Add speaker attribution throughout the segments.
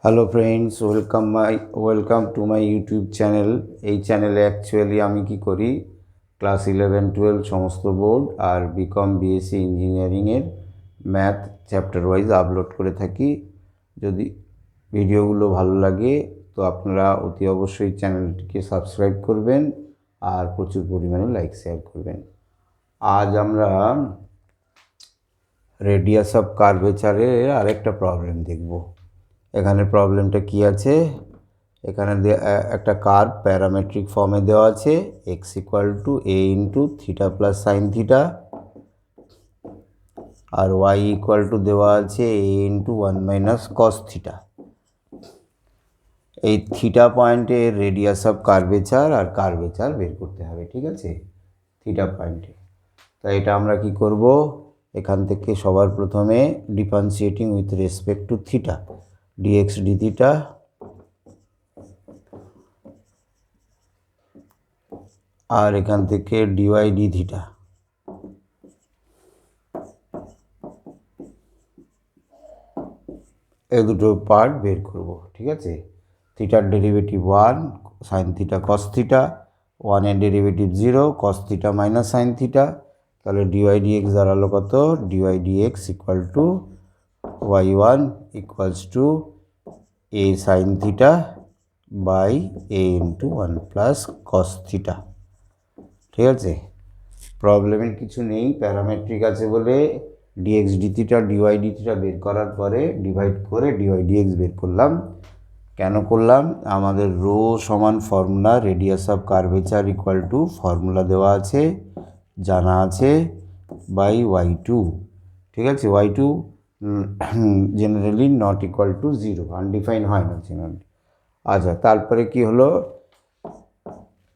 Speaker 1: Hello friends, welcome to my YouTube channel. এই চ্যানেলে actually আমি কি করি, ক্লাস 11-12 সমস্ত বোর্ড আর বিকম বিএসসি ইঞ্জিনিয়ারিংয়ের ম্যাথ চ্যাপ্টার ওয়াইজ আপলোড করে থাকি। যদি ভিডিওগুলো ভালো লাগে তো আপনারা অতি অবশ্যই চ্যানেলটিকে সাবস্ক্রাইব করবেন আর প্রচুর পরিমাণে লাইক শেয়ার করবেন। আজ আমরা রেডিয়াস অফ কার্ভেচারের আরেকটা প্রবলেম দেখব। এখানে প্রবলেমটা কি আছে, এখানে একটা কার্ভ প্যারামেট্রিক ফর্মে দেওয়া আছে x equal to a into theta plus sine theta, আর ওয়াই ইকুয়াল টু দেওয়া আছে এ ইন্টু 1 - কস থিটা। এই থিটা পয়েন্টের রেডিয়াস অফ কার্ভেচার আর কার্ভেচার বের করতে হবে, ঠিক আছে, থিটা পয়েন্টে। তাই এটা আমরা কি করব, এখান থেকে সবার প্রথমে differentiating with respect to theta, dx d theta, আর এখান থেকে ডিওয়াই ডি থিটা। এই দুটো পার্ট বের করব, ঠিক আছে। থিটার derivative 1, sine theta cos theta, 1-এর derivative 0, cos theta minus sine theta. তাহলে ডিওয়াই ডিএক্স দাঁড়ালো কত, dy dx equal to y1 equals to a sine theta by a into 1 + cos theta, ঠিক আছে। প্রবলেমের কিছু নেই, প্যারামেট্রিক আছে বলে dx d theta dy d theta বের করার পরে ডিভাইড করে ডিওয়াই ডিএক্স বের করলাম। কেন করলাম, আমাদের রো সমান formula radius of curvature equal two formula দেওয়া আছে, জানা আছে, বাই y2, ঠিক আছে। y2 generally not equal to 0, undefined হয় না জেনারেলি। আচ্ছা, তারপরে কি হলো,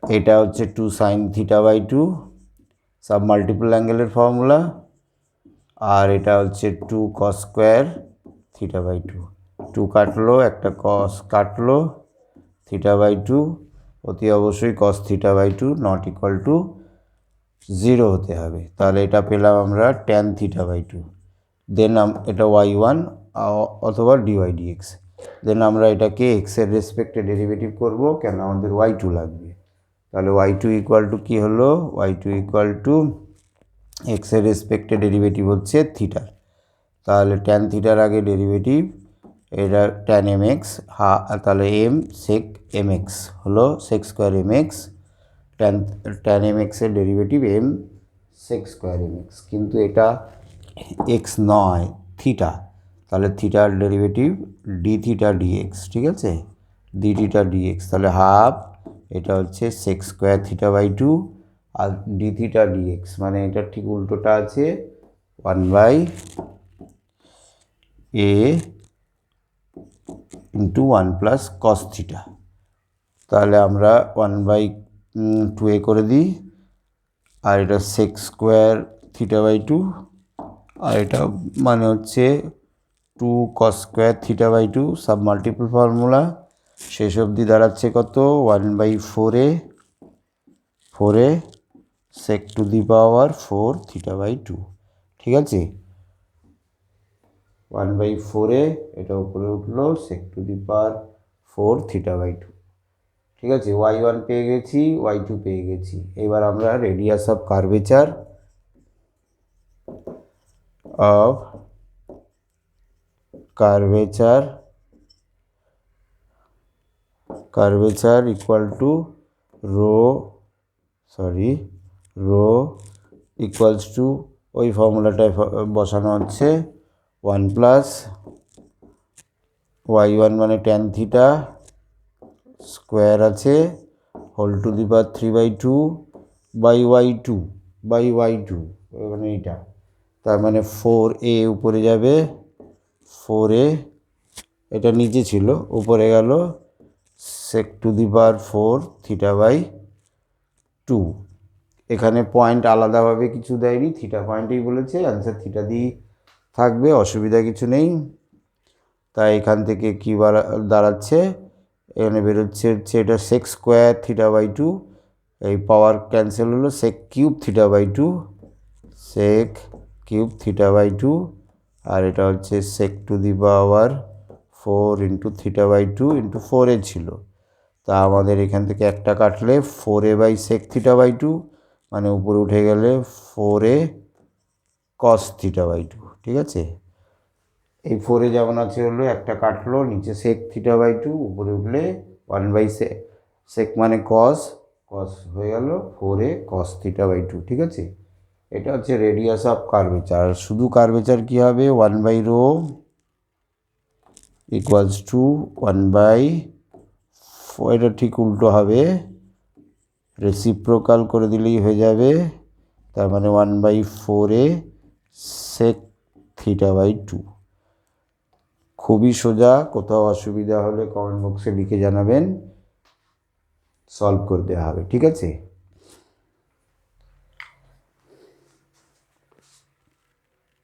Speaker 1: এটা হচ্ছে 2 sine theta by 2 sub multiple অ্যাঙ্গেলের ফর্মুলা, আর এটা হচ্ছে 2 কস স্কোয়ার থিটা বাই 2। 2 কাটলো, একটা কস কাটলো, থিটা বাই 2, অতি অবশ্যই cos theta by 2 not equal to 0 হতে হবে। তাহলে এটা পেলাম আমরা ট্যান থিটা বাই 2। দেন এটা y1 অথবা ডিওয়াই ডিএক্স। দেন আমরা এটাকে এক্সের রেসপেক্টে ডেরিভেটিভ করব, কেন আমাদের y2 লাগবে। তাহলে y2 ইকুয়াল টু কী হলো, y2 ইকুয়াল টু এক্সের রেসপেক্টে ডেরিভেটিভ হচ্ছে থিটার, তাহলে ট্যান থিটার আগে ডেরিভেটিভ, এটা ট্যান এম এক্স, তাহলে এম সেক এম এক্স হলো sec square m x, tan m এক্সের derivative m sec square m x, কিন্তু এটা এক্স নয়, থিটা। তাহলে থিটার ডেরিভেটিভ ডি থিটা ডিএক্স, ঠিক আছে, ডি থিটা ডিএক্স। তাহলে হাফ, এটা হচ্ছে সেক স্কোয়ার থিটা বাই 2, আর ডি থিটা ডিএক্স মানে এটা ঠিক উল্টোটা আছে, 1/a ইন্টু 1 + কস থিটা। তাহলে আমরা 1/2a করে দিই, আর এটা সেক স্কোয়ার থিটা বাই 2, আর এটা মানে হচ্ছে 2 cos square theta by 2 sub multiple formula, শেষ অবধি দাঁড়াচ্ছে কত, 1/4a sec to the power 4 theta by 2, ঠিক আছে। 1/4a, এটা উপরে উঠলো, sec to the power 4 theta by 2, ঠিক আছে। y1 পেয়ে গেছি, y2 পেয়ে গেছি। এবার আমরা radius of curvature equal to rho equals to ওই ফর্মুলাটায় বসানো হচ্ছে 1 + y1 মানে ট্যান থিটা স্কোয়ার আছে whole to the power 3/2 by y2 মানে এইটা, তার মানে 4a উপরে যাবে, 4a, এটা নিচে ছিল উপরে গেল, sec to the power 4 theta by 2। এখানে পয়েন্ট আলাদাভাবে কিছু দেয়নি, থিটা পয়েন্টেই বলেছে, অ্যান্সার থিটা দিয়েই থাকবে, অসুবিধা কিছু নেই। তাই এখান থেকে কী দাঁড়াচ্ছে, এখানে বেরোচ্ছে এটা সেক স্কোয়ার থিটা বাই 2, এই পাওয়ার ক্যান্সেল হলো, সেক কিউব থিটা বাই 2, আর এটা হচ্ছে সেক টু দি পাওয়ার 4 × θ/2 × 4a ছিল। তা আমাদের এখান থেকে একটা কাটলে 4a/sec θ/2, মানে উপরে উঠে গেলে 4a cos θ/2। ঠিক আছে, এই 4a যেমন আছে হলো, একটা কাটলো, নিচে sec θ/2, উপরে উঠলে 1/sec মানে cos হয়ে গেল 4a cos θ/2। ঠিক আছে, এটা হচ্ছে রেডিয়াস অফ কার্ভেচার। শুধু কার্ভেচার কী হবে, 1/ρ = 1/4, এটা ঠিক উল্টো হবে, রেসিপ্রোকাল করে দিলেই হয়ে যাবে। তার মানে 1/4a sec θ/2। খুবই সোজা, কোথাও অসুবিধা হলে কমেন্ট বক্সে লিখে জানাবেন, সলভ করে দেওয়া হবে। ঠিক আছে।